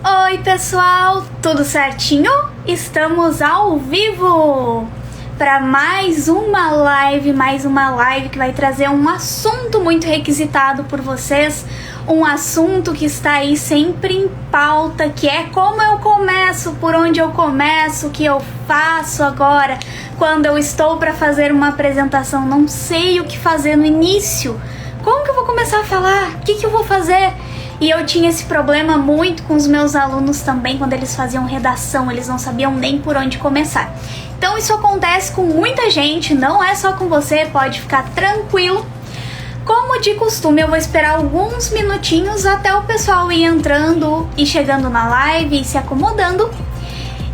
Oi pessoal, tudo certinho? Estamos ao vivo para mais uma live que vai trazer um assunto muito requisitado por vocês, um assunto que está aí sempre em pauta, que é como eu começo, por onde eu começo, o que eu faço agora, quando eu estou para fazer uma apresentação, não sei o que fazer no início, como que eu vou começar a falar, o que eu vou fazer? E eu tinha esse problema muito com os meus alunos também, quando eles faziam redação, eles não sabiam nem por onde começar. Então isso acontece com muita gente, não é só com você, pode ficar tranquilo. Como de costume, eu vou esperar alguns minutinhos até o pessoal ir entrando e chegando na live e se acomodando.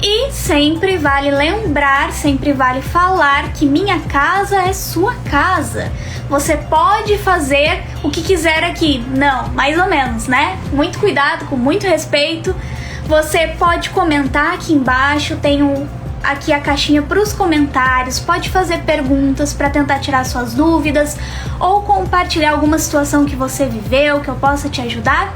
E sempre vale lembrar, sempre vale falar que minha casa é sua casa. Você pode fazer o que quiser aqui. Não, mais ou menos, né? Muito cuidado, com muito respeito. Você pode comentar aqui embaixo, tem aqui a caixinha para os comentários. Pode fazer perguntas para tentar tirar suas dúvidas ou compartilhar alguma situação que você viveu, que eu possa te ajudar.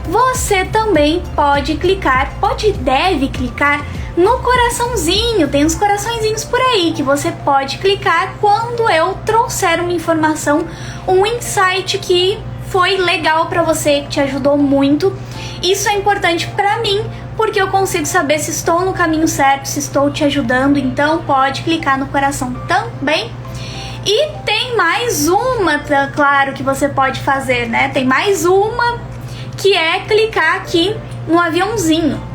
Você também pode clicar, deve clicar no coraçãozinho, tem uns coraçõezinhos por aí que você pode clicar quando eu trouxer uma informação, um insight que foi legal para você, que te ajudou muito. Isso é importante para mim, porque eu consigo saber se estou no caminho certo, se estou te ajudando, então pode clicar no coração também. E tem mais uma, claro, que você pode fazer, né? Tem mais uma, que é clicar aqui no aviãozinho.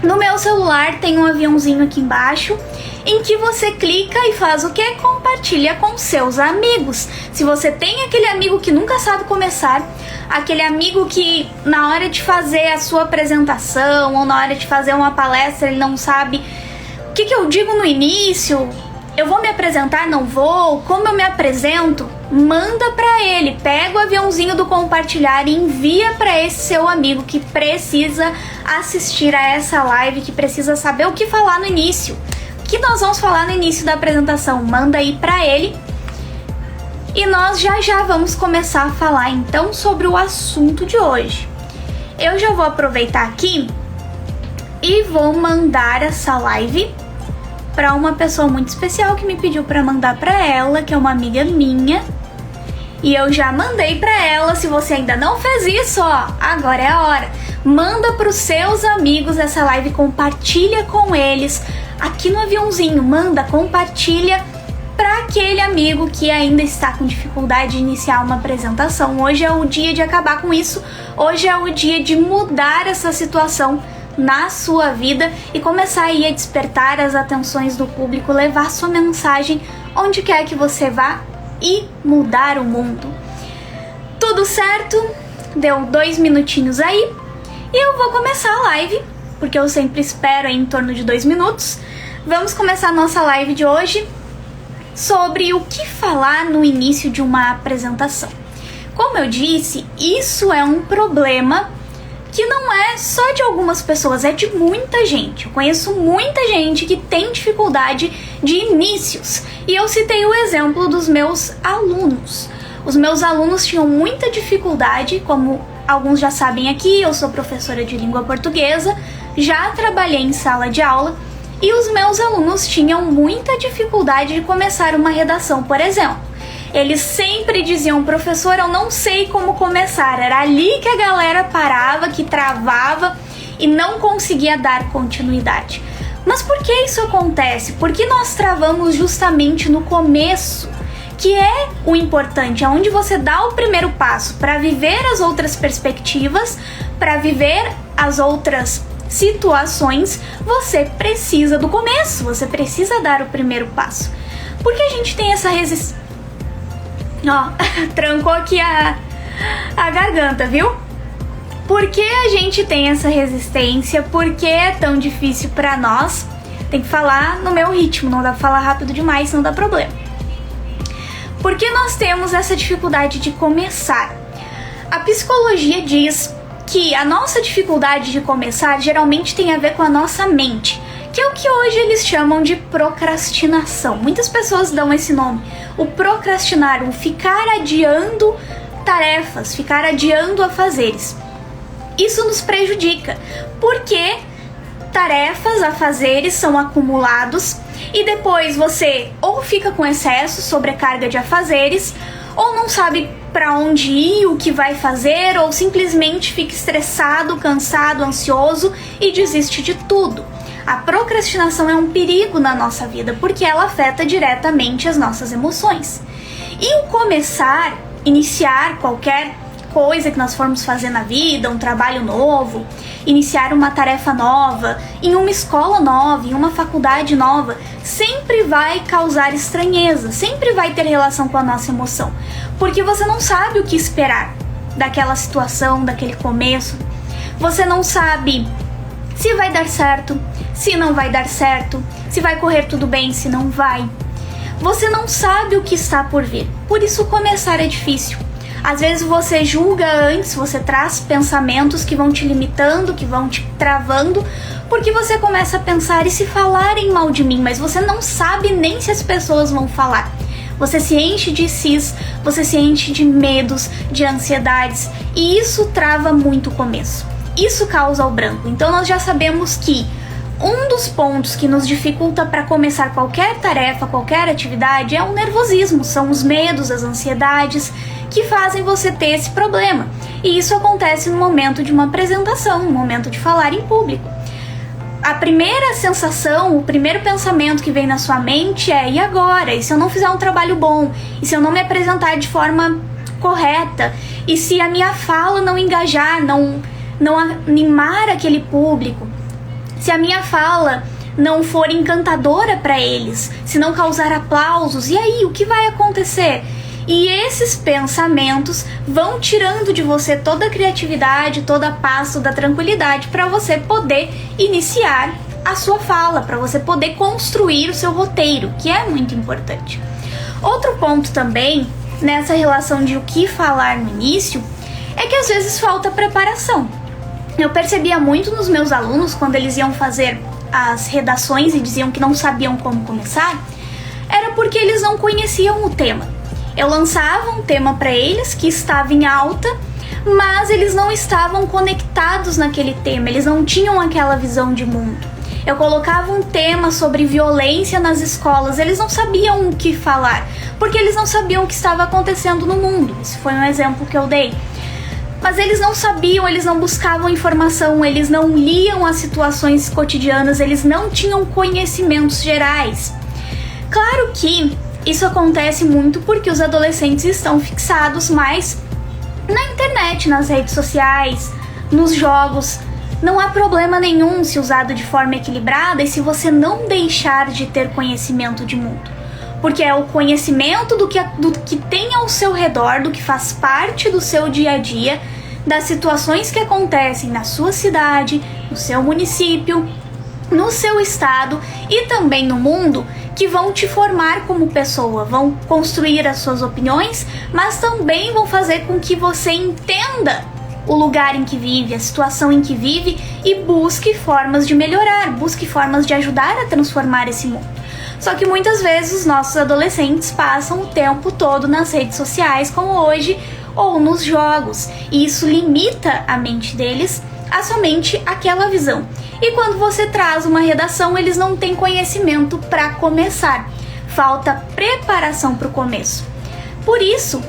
No meu celular tem um aviãozinho aqui embaixo, em que você clica e faz o que? Compartilha com seus amigos. Se você tem aquele amigo que nunca sabe começar, aquele amigo que na hora de fazer a sua apresentação ou na hora de fazer uma palestra ele não sabe o que eu digo no início, eu vou me apresentar, não vou, como eu me apresento, manda pra ele, pega o aviãozinho do compartilhar e envia pra esse seu amigo que precisa assistir a essa live, que precisa saber o que falar no início. O que nós vamos falar no início da apresentação? Manda aí pra ele. E nós já vamos começar a falar então sobre o assunto de hoje. Eu já vou aproveitar aqui e vou mandar essa live para uma pessoa muito especial que me pediu para mandar para ela, que é uma amiga minha. E eu já mandei para ela. Se você ainda não fez isso, ó, agora é a hora. Manda para os seus amigos essa live, compartilha com eles aqui no aviãozinho, manda, compartilha para aquele amigo que ainda está com dificuldade de iniciar uma apresentação. Hoje é o dia de acabar com isso. Hoje é o dia de mudar essa situação na sua vida e começar aí a despertar as atenções do público, levar sua mensagem onde quer que você vá e mudar o mundo. Tudo certo? Deu 2 minutinhos aí e eu vou começar a live, porque eu sempre espero em torno de 2 minutos. Vamos começar a nossa live de hoje sobre o que falar no início de uma apresentação. Como eu disse, isso é um problema que não é só de algumas pessoas, é de muita gente. Eu conheço muita gente que tem dificuldade de inícios. E eu citei o exemplo dos meus alunos. Os meus alunos tinham muita dificuldade, como alguns já sabem aqui, eu sou professora de língua portuguesa, já trabalhei em sala de aula, e os meus alunos tinham muita dificuldade de começar uma redação, por exemplo. Eles sempre diziam, professor, eu não sei como começar. Era ali que a galera parava, que travava e não conseguia dar continuidade. Mas por que isso acontece? Porque nós travamos justamente no começo, que é o importante, é onde você dá o primeiro passo para viver as outras perspectivas, para viver as outras situações. Você precisa do começo, você precisa dar o primeiro passo. Por que a gente tem essa resistência? Ó, trancou aqui a garganta, viu? Por que a gente tem essa resistência? Por que é tão difícil pra nós? Tem que falar no meu ritmo, não dá pra falar rápido demais, não dá problema. Por que nós temos essa dificuldade de começar? A psicologia diz que a nossa dificuldade de começar geralmente tem a ver com a nossa mente, que é o que hoje eles chamam de procrastinação. Muitas pessoas dão esse nome, o procrastinar, o ficar adiando tarefas, ficar adiando afazeres. Isso nos prejudica, porque tarefas, afazeres são acumulados e depois você ou fica com excesso, sobrecarga de afazeres, ou não sabe para onde ir, o que vai fazer, ou simplesmente fica estressado, cansado, ansioso e desiste de tudo. A procrastinação é um perigo na nossa vida porque ela afeta diretamente as nossas emoções. E o iniciar qualquer coisa que nós formos fazer na vida, um trabalho novo, iniciar uma tarefa nova, em uma escola nova, em uma faculdade nova, sempre vai causar estranheza, sempre vai ter relação com a nossa emoção, porque você não sabe o que esperar daquela situação, daquele começo, você não sabe se vai dar certo, se não vai dar certo, se vai correr tudo bem, se não vai. Você não sabe o que está por vir, por isso começar é difícil. Às vezes você julga antes, você traz pensamentos que vão te limitando, que vão te travando, porque você começa a pensar, e se falarem mal de mim? Mas você não sabe nem se as pessoas vão falar. Você se enche de cis, você se enche de medos, de ansiedades, e isso trava muito o começo. Isso causa o branco. Então nós já sabemos que um dos pontos que nos dificulta para começar qualquer tarefa, qualquer atividade, é o nervosismo, são os medos, as ansiedades que fazem você ter esse problema. E isso acontece no momento de uma apresentação, no momento de falar em público. A primeira sensação, o primeiro pensamento que vem na sua mente é: e agora? E se eu não fizer um trabalho bom? E se eu não me apresentar de forma correta? E se a minha fala não engajar, não animar aquele público? Se a minha fala não for encantadora para eles, se não causar aplausos, e aí, o que vai acontecer? E esses pensamentos vão tirando de você toda a criatividade, toda a paz, toda a tranquilidade para você poder iniciar a sua fala, para você poder construir o seu roteiro, que é muito importante. Outro ponto também, nessa relação de o que falar no início, é que às vezes falta preparação. Eu percebia muito nos meus alunos, quando eles iam fazer as redações e diziam que não sabiam como começar, era porque eles não conheciam o tema. Eu lançava um tema para eles que estava em alta, mas eles não estavam conectados naquele tema, eles não tinham aquela visão de mundo. Eu colocava um tema sobre violência nas escolas, eles não sabiam o que falar, porque eles não sabiam o que estava acontecendo no mundo. Esse foi um exemplo que eu dei. Mas eles não sabiam, eles não buscavam informação, eles não liam as situações cotidianas, eles não tinham conhecimentos gerais. Claro que isso acontece muito porque os adolescentes estão fixados mais na internet, nas redes sociais, nos jogos. Não há problema nenhum se usado de forma equilibrada e se você não deixar de ter conhecimento de mundo. Porque é o conhecimento do que tem ao seu redor, do que faz parte do seu dia a dia, das situações que acontecem na sua cidade, no seu município, no seu estado e também no mundo, que vão te formar como pessoa, vão construir as suas opiniões, mas também vão fazer com que você entenda o lugar em que vive, a situação em que vive e busque formas de melhorar, busque formas de ajudar a transformar esse mundo. Só que muitas vezes os nossos adolescentes passam o tempo todo nas redes sociais, como hoje, ou nos jogos, e isso limita a mente deles a somente aquela visão. E quando você traz uma redação, eles não têm conhecimento para começar. Falta preparação para o começo. Por isso,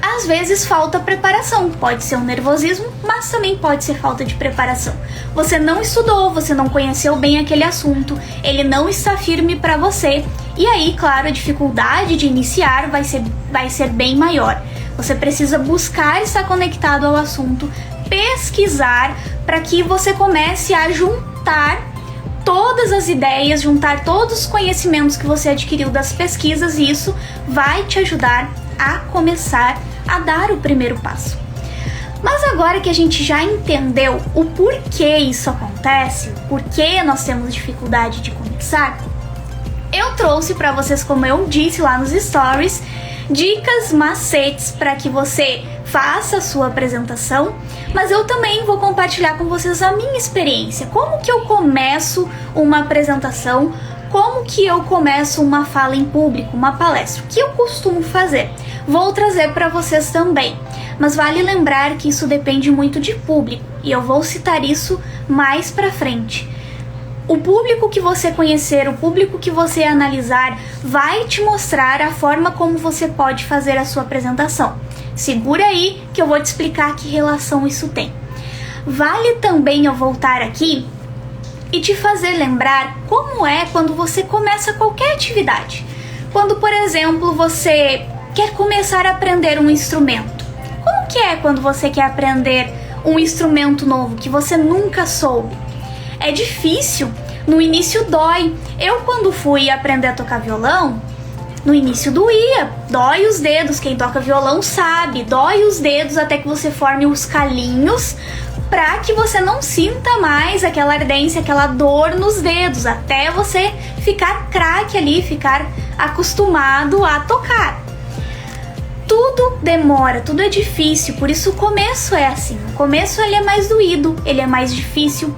às vezes falta preparação. Pode ser um nervosismo, mas também pode ser falta de preparação. Você não estudou, você não conheceu bem aquele assunto, ele não está firme para você. E aí, claro, a dificuldade de iniciar vai ser bem maior. Você precisa buscar estar conectado ao assunto, pesquisar, para que você comece a juntar todas as ideias, juntar todos os conhecimentos que você adquiriu das pesquisas, e isso vai te ajudar a começar a dar o primeiro passo. Mas agora que a gente já entendeu o porquê isso acontece, porquê nós temos dificuldade de começar, eu trouxe para vocês, como eu disse lá nos stories, dicas, macetes para que você faça a sua apresentação, mas eu também vou compartilhar com vocês a minha experiência. Como que eu começo uma apresentação, como que eu começo uma fala em público, uma palestra, o que eu costumo fazer. Vou trazer para vocês também. mas vale lembrar que isso depende muito de público, e eu vou citar isso mais pra frente. O público que você conhecer, o público que você analisar, vai te mostrar a forma como você pode fazer a sua apresentação. Segura aí que eu vou te explicar que relação isso tem. Vale também eu voltar aqui e te fazer lembrar como é quando você começa qualquer atividade. Quando, por exemplo, você quer começar a aprender um instrumento. Como que é quando você quer aprender um instrumento novo que você nunca soube? É difícil, no início dói. Eu, quando fui aprender a tocar violão, no início doía, dói os dedos, quem toca violão sabe, dói os dedos até que você forme os calinhos para que você não sinta mais aquela ardência, aquela dor nos dedos, até você ficar craque ali, ficar acostumado a tocar. Tudo demora, tudo é difícil, por isso o começo é assim. O começo ele é mais doído, ele é mais difícil,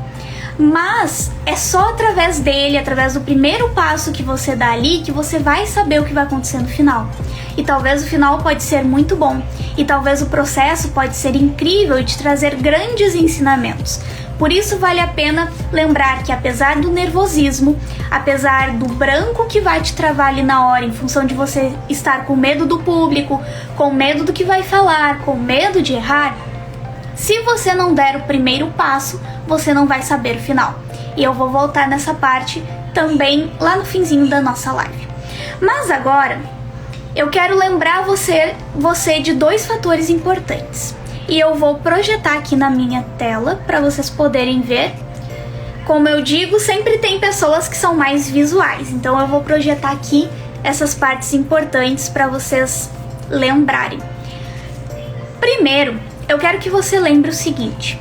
mas é só através dele, através do primeiro passo que você dá ali, que você vai saber o que vai acontecer no final. E talvez o final pode ser muito bom, e talvez o processo pode ser incrível e te trazer grandes ensinamentos. Por isso vale a pena lembrar que apesar do nervosismo, apesar do branco que vai te travar ali na hora, em função de você estar com medo do público, com medo do que vai falar, com medo de errar, se você não der o primeiro passo, você não vai saber o final. E eu vou voltar nessa parte também lá no finzinho da nossa live. Mas agora, eu quero lembrar você de dois fatores importantes. E eu vou projetar aqui na minha tela para vocês poderem ver. Como eu digo, sempre tem pessoas que são mais visuais, então eu vou projetar aqui essas partes importantes para vocês lembrarem. Primeiro, eu quero que você lembre o seguinte: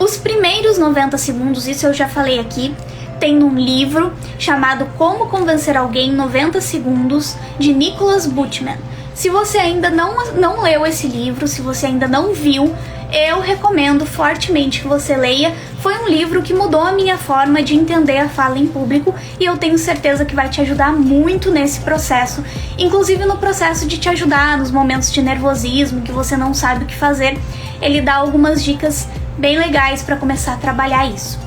os primeiros 90 segundos, isso eu já falei aqui, tem um livro chamado Como Convencer Alguém em 90 Segundos, de Nicholas Butman. Se você ainda não leu esse livro, se você ainda não viu, eu recomendo fortemente que você leia. Foi um livro que mudou a minha forma de entender a fala em público e eu tenho certeza que vai te ajudar muito nesse processo, inclusive no processo de te ajudar nos momentos de nervosismo, que você não sabe o que fazer. Ele dá algumas dicas bem legais para começar a trabalhar isso.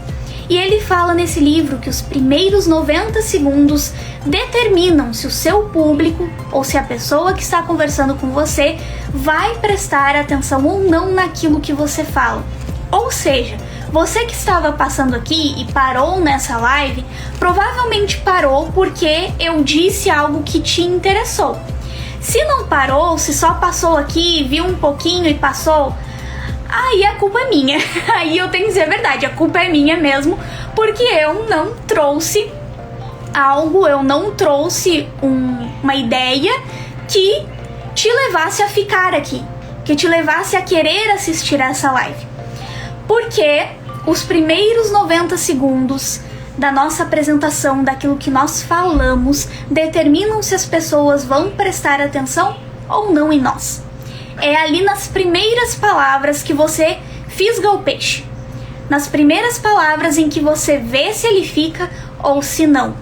E ele fala nesse livro que os primeiros 90 segundos determinam se o seu público ou se a pessoa que está conversando com você vai prestar atenção ou não naquilo que você fala. Ou seja, você que estava passando aqui e parou nessa live, provavelmente parou porque eu disse algo que te interessou. Se não parou, se só passou aqui, viu um pouquinho e passou, aí a culpa é minha. Aí eu tenho que dizer a verdade, a culpa é minha mesmo, porque eu não trouxe algo, eu não trouxe uma ideia que te levasse a ficar aqui, que te levasse a querer assistir essa live. Porque os primeiros 90 segundos da nossa apresentação, daquilo que nós falamos, determinam se as pessoas vão prestar atenção ou não em nós. É ali nas primeiras palavras que você fisga o peixe. Nas primeiras palavras em que você vê se ele fica ou se não.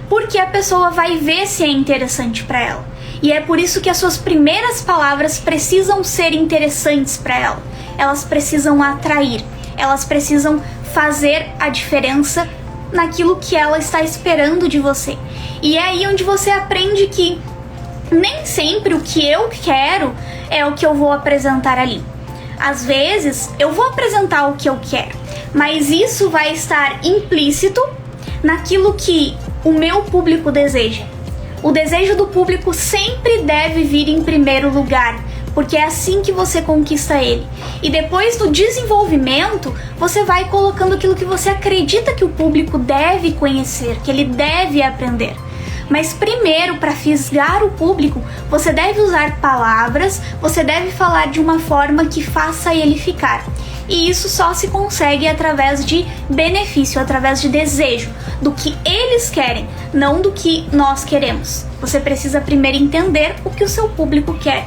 Porque a pessoa vai ver se é interessante para ela. E é por isso que as suas primeiras palavras precisam ser interessantes para ela. Elas precisam atrair. Elas precisam fazer a diferença naquilo que ela está esperando de você. E é aí onde você aprende que nem sempre o que eu quero é o que eu vou apresentar ali. Às vezes eu vou apresentar o que eu quero, mas isso vai estar implícito naquilo que o meu público deseja. O desejo do público sempre deve vir em primeiro lugar, porque é assim que você conquista ele. E depois do desenvolvimento, você vai colocando aquilo que você acredita que o público deve conhecer, que ele deve aprender. Mas primeiro, para fisgar o público, você deve usar palavras, você deve falar de uma forma que faça ele ficar. E isso só se consegue através de benefício, através de desejo, do que eles querem, não do que nós queremos. Você precisa primeiro entender o que o seu público quer.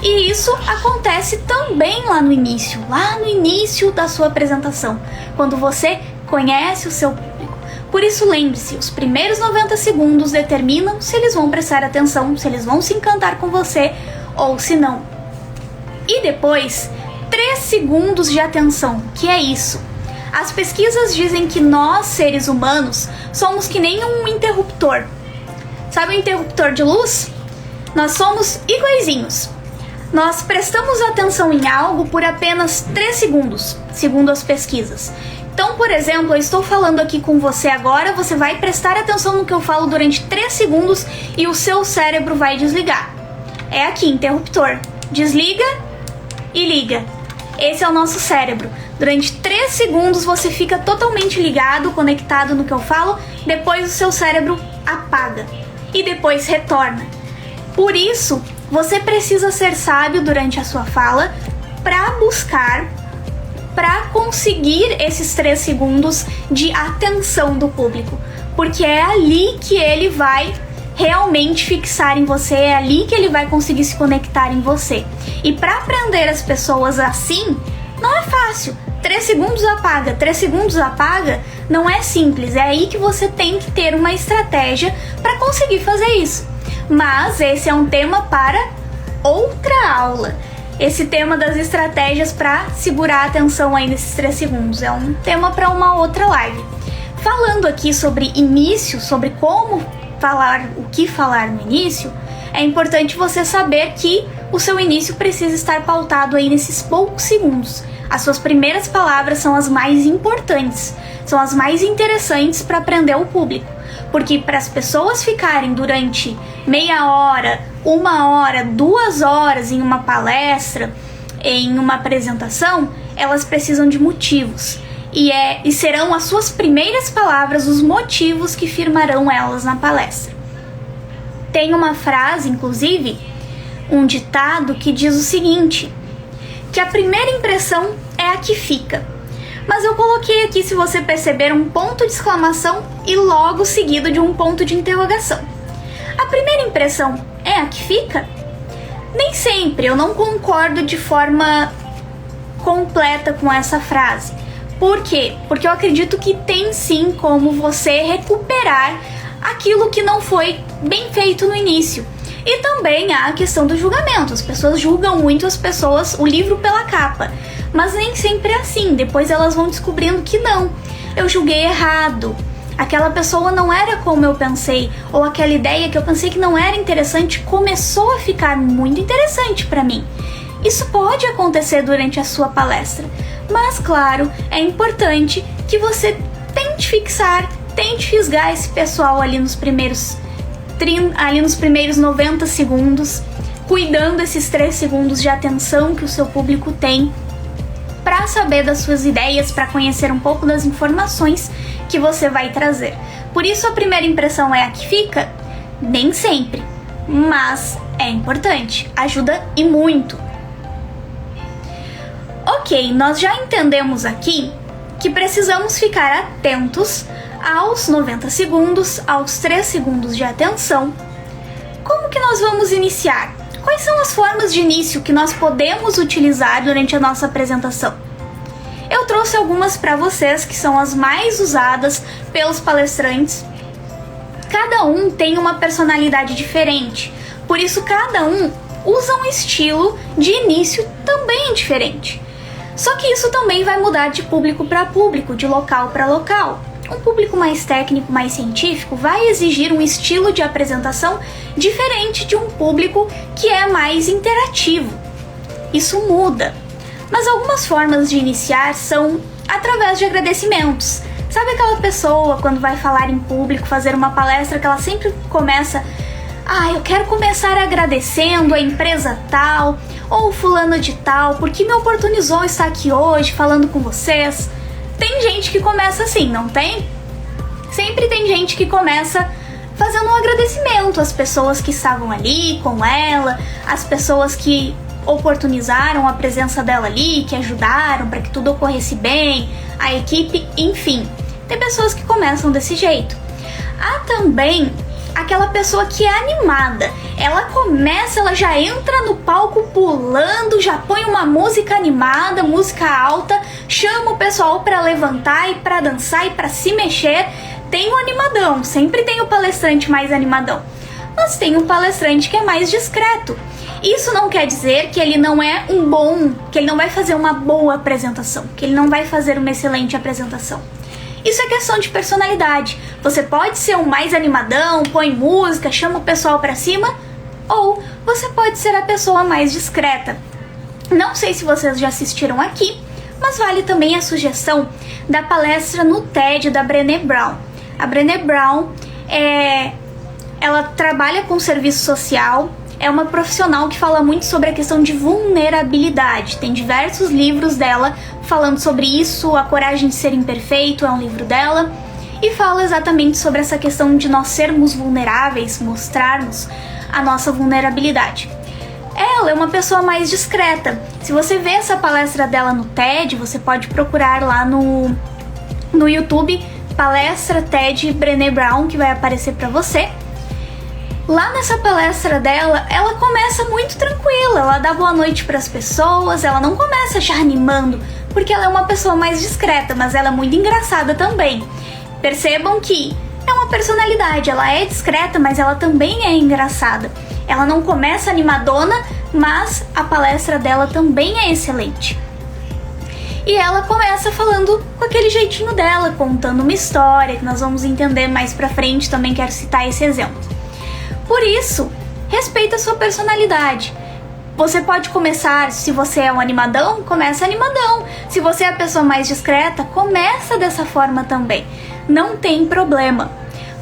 E isso acontece também lá no início da sua apresentação, quando você conhece o seu público. Por isso, lembre-se, os primeiros 90 segundos determinam se eles vão prestar atenção, se eles vão se encantar com você ou se não. e depois 3 segundos de atenção. Que é isso? As pesquisas dizem que nós, seres humanos, somos que nem um interruptor. Sabe o interruptor de luz? Nós somos iguaizinhos. Nós prestamos atenção em algo por apenas 3 segundos, segundo as pesquisas. Então, por exemplo, eu estou falando aqui com você agora, você vai prestar atenção no que eu falo durante 3 segundos e o seu cérebro vai desligar. É aqui, interruptor. Desliga e liga. Esse é o nosso cérebro. Durante 3 segundos você fica totalmente ligado, conectado no que eu falo, depois o seu cérebro apaga e depois retorna. Por isso, você precisa ser sábio durante a sua fala para conseguir esses 3 segundos de atenção do público, porque é ali que ele vai realmente fixar em você, é ali que ele vai conseguir se conectar em você. E para aprender as pessoas assim, não é fácil. 3 segundos apaga, 3 segundos apaga, não é simples. É aí que você tem que ter uma estratégia para conseguir fazer isso. Mas esse é um tema para outra aula. Esse tema das estratégias para segurar a atenção aí nesses 3 segundos é um tema para uma outra live. Falando aqui sobre início, sobre como falar, o que falar no início, é importante você saber que o seu início precisa estar pautado aí nesses poucos segundos. As suas primeiras palavras são as mais importantes, são as mais interessantes para prender o público. Porque para as pessoas ficarem durante meia hora, 1 hora, 2 horas em uma palestra, em uma apresentação, elas precisam de motivos. E serão as suas primeiras palavras os motivos que firmarão elas na palestra. Tem uma frase, inclusive, um ditado que diz o seguinte, que a primeira impressão é a que fica. Mas eu coloquei aqui, se você perceber, um ponto de exclamação e logo seguido de um ponto de interrogação. A primeira impressão é a que fica? Nem sempre, eu não concordo de forma completa com essa frase. Por quê? Porque eu acredito que tem sim como você recuperar aquilo que não foi bem feito no início. E também há a questão do julgamento. As pessoas julgam muito o livro pela capa. Mas nem sempre é assim, depois elas vão descobrindo que não, eu julguei errado, aquela pessoa não era como eu pensei, ou aquela ideia que eu pensei que não era interessante começou a ficar muito interessante para mim. Isso pode acontecer durante a sua palestra, mas claro, é importante que você tente fisgar esse pessoal ali nos primeiros 90 segundos, cuidando esses 3 segundos de atenção que o seu público tem, para saber das suas ideias, para conhecer um pouco das informações que você vai trazer. Por isso a primeira impressão é a que fica? Nem sempre, mas é importante, ajuda e muito. Ok, nós já entendemos aqui que precisamos ficar atentos aos 90 segundos, aos 3 segundos de atenção. Como que nós vamos iniciar? Quais são as formas de início que nós podemos utilizar durante a nossa apresentação? Eu trouxe algumas para vocês que são as mais usadas pelos palestrantes. Cada um tem uma personalidade diferente, por isso cada um usa um estilo de início também diferente. Só que isso também vai mudar de público para público, de local para local. Um público mais técnico, mais científico, vai exigir um estilo de apresentação diferente de um público que é mais interativo. Isso muda. Mas algumas formas de iniciar são através de agradecimentos. Sabe aquela pessoa, quando vai falar em público, fazer uma palestra, que ela sempre começa: eu quero começar agradecendo a empresa tal, ou fulano de tal, porque me oportunizou estar aqui hoje falando com vocês. Tem gente que começa assim, não tem? Sempre tem gente que começa fazendo um agradecimento às pessoas que estavam ali com ela, às pessoas que oportunizaram a presença dela ali, que ajudaram para que tudo ocorresse bem, a equipe, enfim. Tem pessoas que começam desse jeito. Há também aquela pessoa que é animada. Ela já entra no palco pulando, já põe uma música animada, música alta, chama o pessoal para levantar e para dançar e para se mexer. Tem o animadão, sempre tem o palestrante mais animadão. Mas tem um palestrante que é mais discreto Isso não quer dizer que ele não é que ele não vai fazer uma boa apresentação, que ele não vai fazer uma excelente apresentação. Isso é questão de personalidade. Você pode ser o mais animadão, põe música, chama o pessoal pra cima, ou você pode ser a pessoa mais discreta. Não sei se vocês já assistiram aqui, mas vale também a sugestão da palestra no TED da Brené Brown. A Brené Brown ela trabalha com serviço social, é uma profissional que fala muito sobre a questão de vulnerabilidade. Tem diversos livros dela falando sobre isso. A Coragem de Ser Imperfeito é um livro dela, e fala exatamente sobre essa questão de nós sermos vulneráveis, mostrarmos a nossa vulnerabilidade. Ela é uma pessoa mais discreta. Se você vê essa palestra dela no TED, você pode procurar lá no YouTube, palestra TED Brené Brown, que vai aparecer para você. Lá nessa palestra dela, ela começa muito tranquila, ela dá boa noite para as pessoas, ela não começa já animando, porque ela é uma pessoa mais discreta, mas ela é muito engraçada também. Percebam que é uma personalidade, ela é discreta, mas ela também é engraçada. Ela não começa animadona, mas a palestra dela também é excelente. E ela começa falando com aquele jeitinho dela, contando uma história, que nós vamos entender mais pra frente, também quero citar esse exemplo. Por isso, respeita a sua personalidade. Você pode começar, se você é um animadão, começa animadão. Se você é a pessoa mais discreta, começa dessa forma também. Não tem problema.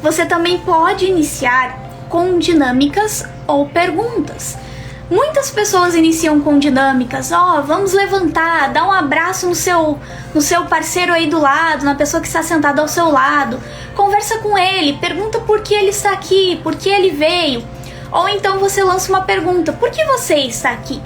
Você também pode iniciar com dinâmicas ou perguntas. Muitas pessoas iniciam com dinâmicas, vamos levantar, dá um abraço no seu parceiro aí do lado, na pessoa que está sentada ao seu lado, conversa com ele, pergunta por que ele está aqui, por que ele veio, ou então você lança uma pergunta, por que você está aqui?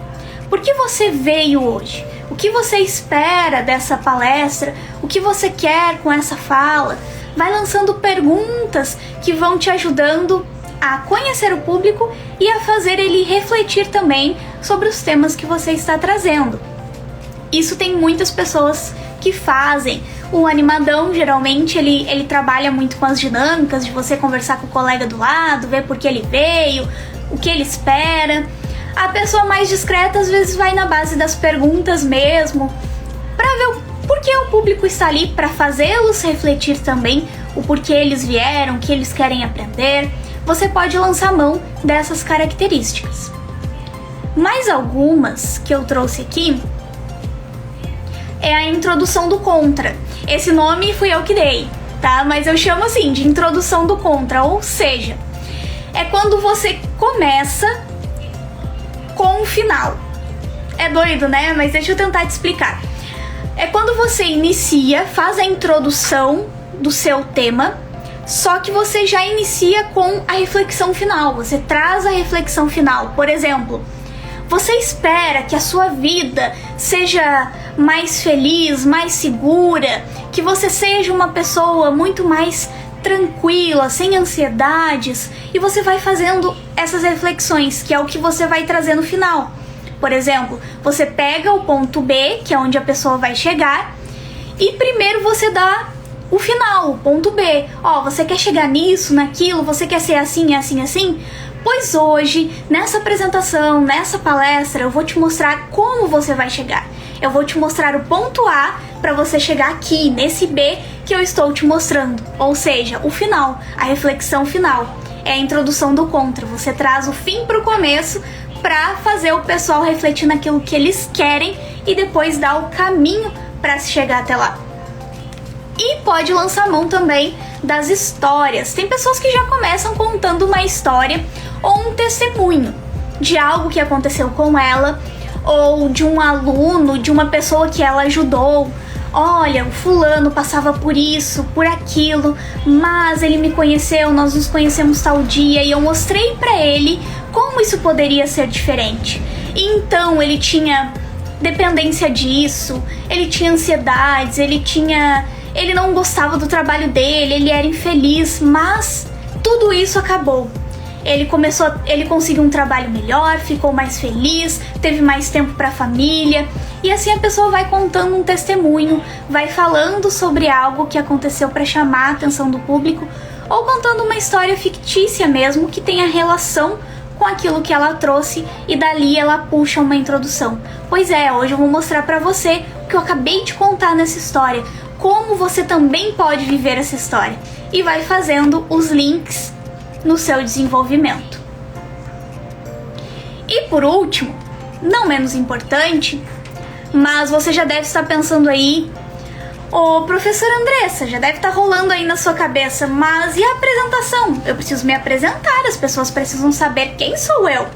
Por que você veio hoje? O que você espera dessa palestra? O que você quer com essa fala? Vai lançando perguntas que vão te ajudando a conhecer o público e a fazer ele refletir também sobre os temas que você está trazendo. Isso tem muitas pessoas que fazem. O animadão, geralmente, ele trabalha muito com as dinâmicas de você conversar com o colega do lado, ver por que ele veio, o que ele espera. A pessoa mais discreta, às vezes, vai na base das perguntas mesmo, para ver por que o público está ali, para fazê-los refletir também o porquê eles vieram, o que eles querem aprender. Você pode lançar mão dessas características. Mais algumas que eu trouxe aqui é a introdução do contra. Esse nome fui eu que dei, tá? Mas eu chamo assim de introdução do contra, ou seja, é quando você começa com o final. É doido, né? Mas deixa eu tentar te explicar. É quando você inicia, faz a introdução do seu tema, só que você já inicia com a reflexão final, você traz a reflexão final. Por exemplo, você espera que a sua vida seja mais feliz, mais segura, que você seja uma pessoa muito mais tranquila, sem ansiedades, e você vai fazendo essas reflexões, que é o que você vai trazer no final. Por exemplo, você pega o ponto B, que é onde a pessoa vai chegar, e primeiro você dá o final, o ponto B. Você quer chegar nisso, naquilo, você quer ser assim, assim, assim? Pois hoje, nessa apresentação, nessa palestra, eu vou te mostrar como você vai chegar. Eu vou te mostrar o ponto A para você chegar aqui, nesse B que eu estou te mostrando. Ou seja, o final, a reflexão final. É a introdução do contra. Você traz o fim para o começo para fazer o pessoal refletir naquilo que eles querem e depois dar o caminho para se chegar até lá. E pode lançar mão também das histórias. Tem pessoas que já começam contando uma história ou um testemunho de algo que aconteceu com ela, ou de um aluno, de uma pessoa que ela ajudou. Olha, o fulano passava por isso, por aquilo, mas ele me conheceu, nós nos conhecemos tal dia e eu mostrei pra ele como isso poderia ser diferente. E então ele tinha dependência disso, ele tinha ansiedades, ele não gostava do trabalho dele, ele era infeliz, mas tudo isso acabou. Ele conseguiu um trabalho melhor, ficou mais feliz, teve mais tempo para a família, e assim a pessoa vai contando um testemunho, vai falando sobre algo que aconteceu para chamar a atenção do público, ou contando uma história fictícia mesmo que tenha relação com aquilo que ela trouxe e dali ela puxa uma introdução. Pois é, hoje eu vou mostrar pra você o que eu acabei de contar nessa história, como você também pode viver essa história, e vai fazendo os links no seu desenvolvimento. E por último, não menos importante, mas você já deve estar pensando aí: ô professora Andressa, já deve estar rolando aí na sua cabeça, mas e a apresentação? Eu preciso me apresentar, as pessoas precisam saber quem sou eu,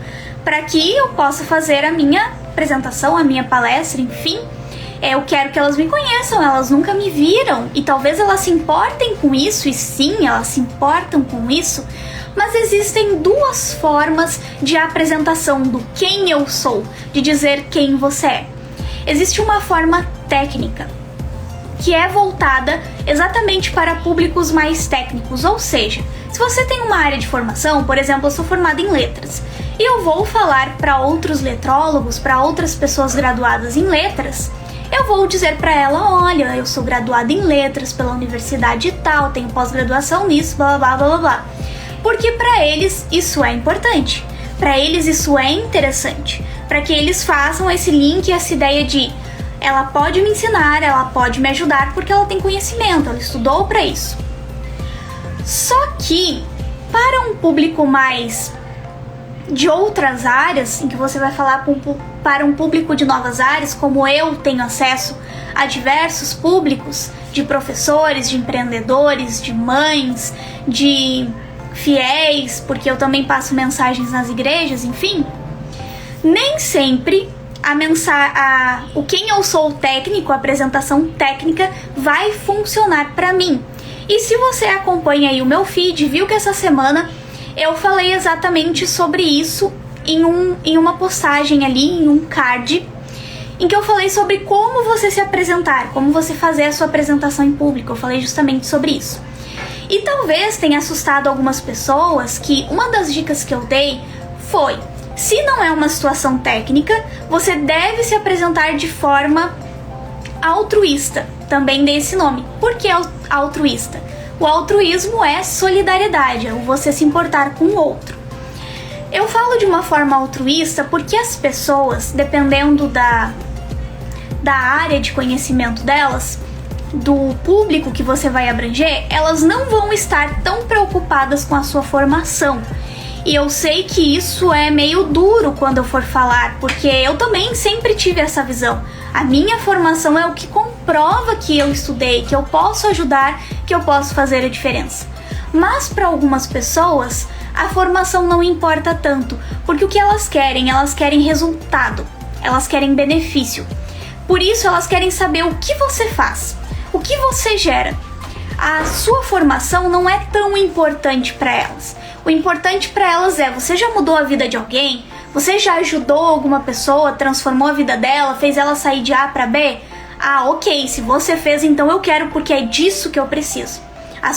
para que eu possa fazer a minha apresentação, a minha palestra, enfim. Eu quero que elas me conheçam, elas nunca me viram, e talvez elas se importem com isso, e sim, elas se importam com isso, mas existem duas formas de apresentação do quem eu sou, de dizer quem você é. Existe uma forma técnica, que é voltada exatamente para públicos mais técnicos, ou seja, se você tem uma área de formação, por exemplo, eu sou formada em letras, e eu vou falar para outros letrólogos, para outras pessoas graduadas em letras, eu vou dizer para ela: olha, eu sou graduada em letras pela universidade tal, tenho pós-graduação nisso, blá blá blá blá blá. Porque para eles isso é importante, para eles isso é interessante, para que eles façam esse link, essa ideia de ela pode me ensinar, ela pode me ajudar porque ela tem conhecimento, ela estudou para isso. Só que para um público mais de outras áreas, em que você vai falar para um público de novas áreas, como eu tenho acesso a diversos públicos, de professores, de empreendedores, de mães, de fiéis, porque eu também passo mensagens nas igrejas, enfim, nem sempre o quem eu sou técnico, a apresentação técnica, vai funcionar para mim. E se você acompanha aí o meu feed, viu que essa semana eu falei exatamente sobre isso em uma postagem ali, em um card, em que eu falei sobre como você se apresentar, como você fazer a sua apresentação em público. Eu falei justamente sobre isso. E talvez tenha assustado algumas pessoas que uma das dicas que eu dei foi: se não é uma situação técnica, você deve se apresentar de forma altruísta. Também dei esse nome. Por que altruísta? O altruísmo é solidariedade, é você se importar com o outro. Eu falo de uma forma altruísta porque as pessoas, dependendo da área de conhecimento delas, do público que você vai abranger, elas não vão estar tão preocupadas com a sua formação. E eu sei que isso é meio duro quando eu for falar, porque eu também sempre tive essa visão. A minha formação é o que comprova que eu estudei, que eu posso ajudar, que eu posso fazer a diferença. Mas para algumas pessoas, a formação não importa tanto, porque o que elas querem resultado, elas querem benefício. Por isso elas querem saber o que você faz, o que você gera. A sua formação não é tão importante para elas. O importante para elas é: você já mudou a vida de alguém? Você já ajudou alguma pessoa, transformou a vida dela, fez ela sair de A para B? Ah, ok, se você fez, então eu quero, porque é disso que eu preciso. A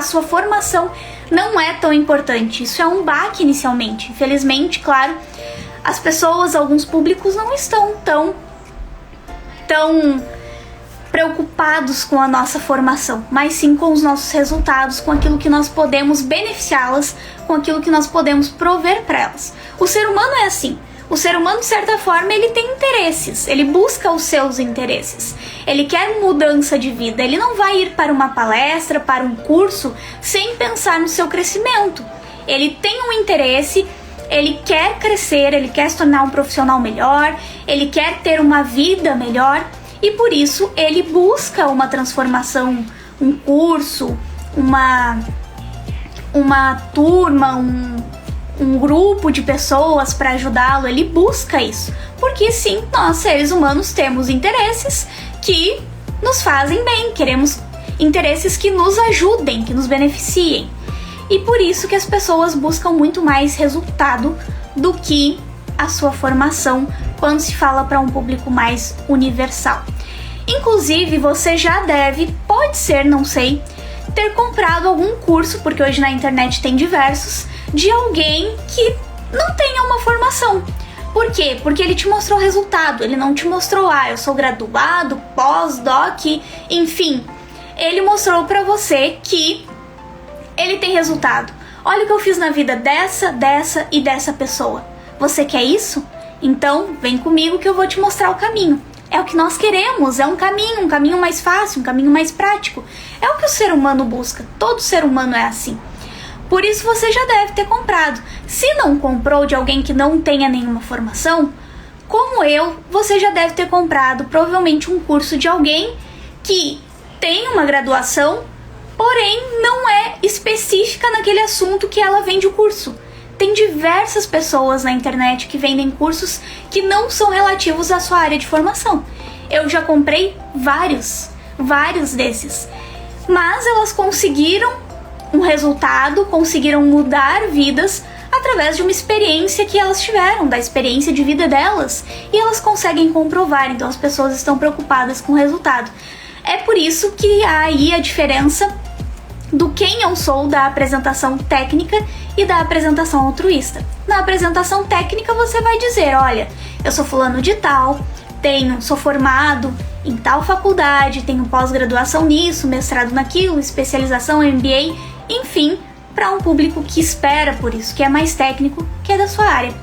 sua formação não é tão importante. Isso é um baque inicialmente. Infelizmente, claro, as pessoas, alguns públicos não estão tão preocupados com a nossa formação, mas sim com os nossos resultados, com aquilo que nós podemos beneficiá-las, com aquilo que nós podemos prover para elas. O ser humano é assim. O ser humano, de certa forma, ele tem interesses, ele busca os seus interesses, ele quer mudança de vida, ele não vai ir para uma palestra, para um curso, sem pensar no seu crescimento. Ele tem um interesse, ele quer crescer, ele quer se tornar um profissional melhor, ele quer ter uma vida melhor, e por isso ele busca uma transformação, um curso, uma turma, um grupo de pessoas para ajudá-lo. Ele busca isso, porque sim, nós seres humanos temos interesses que nos fazem bem, queremos interesses que nos ajudem, que nos beneficiem, e por isso que as pessoas buscam muito mais resultado do que a sua formação quando se fala para um público mais universal. Inclusive, você já deve, pode ser, não sei, ter comprado algum curso, porque hoje na internet tem diversos, de alguém que não tenha uma formação. Por quê? Porque ele te mostrou resultado, ele não te mostrou: eu sou graduado, pós-doc, enfim. Ele mostrou pra você que ele tem resultado. olha o que eu fiz na vida dessa, dessa e dessa pessoa. Você quer isso? Então vem comigo que eu vou te mostrar o caminho. É o que nós queremos, é um caminho mais fácil, um caminho mais prático. É o que o ser humano busca, todo ser humano é assim. Por isso você já deve ter comprado. Se não comprou de alguém que não tenha nenhuma formação, como eu, você já deve ter comprado provavelmente um curso de alguém que tem uma graduação, porém não é específica naquele assunto que ela vende o curso. Tem diversas pessoas na internet que vendem cursos que não são relativos à sua área de formação. Eu já comprei vários desses. Mas elas conseguiram um resultado, conseguiram mudar vidas através de uma experiência que elas tiveram, da experiência de vida delas. E elas conseguem comprovar, então as pessoas estão preocupadas com o resultado. É por isso que há aí a diferença do quem eu sou da apresentação técnica e da apresentação altruísta. Na apresentação técnica você vai dizer, olha, eu sou fulano de tal, sou formado em tal faculdade, tenho pós-graduação nisso, mestrado naquilo, especialização, MBA, enfim, para um público que espera por isso, que é mais técnico, que é da sua área.